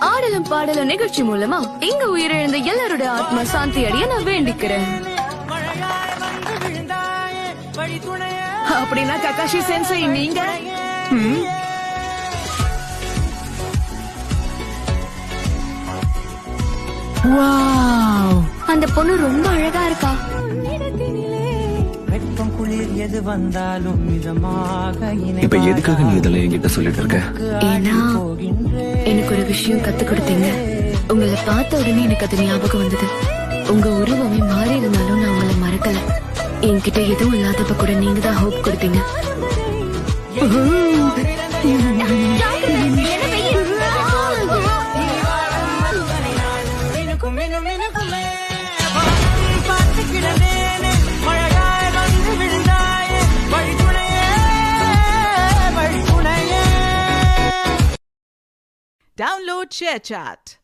ஆடலும் பாடலும் நிகழ்ச்சி மூலமா இங்க உயிரிழந்த எல்லாரோட ஆத்மா சாந்தி அடைய நான் வேண்டிக்கிறேன். அப்படின்னா ககாஷி சென்சை நீங்க அந்த பொண்ணு ரொம்ப அழகா இருக்கா. எது வந்தாலும் இப்ப எதுக்காக நீ இதெல்லாம் என்கிட்ட சொல்லிட்டு இருக்க? ஏன்னா எனக்கு ஒரு விஷயம் கத்து கொடுத்தீங்க. உங்களை பார்த்த உடனே எனக்கு அது ஞாபகம் வந்தது. உங்க உருவமே மாறி இருந்தாலும் நான் உங்களை மறக்கல. என்கிட்ட எதுவும் இல்லாதப்ப கூட நீங்க தான் ஹோப் கொடுத்தீங்க. Download ShareChat.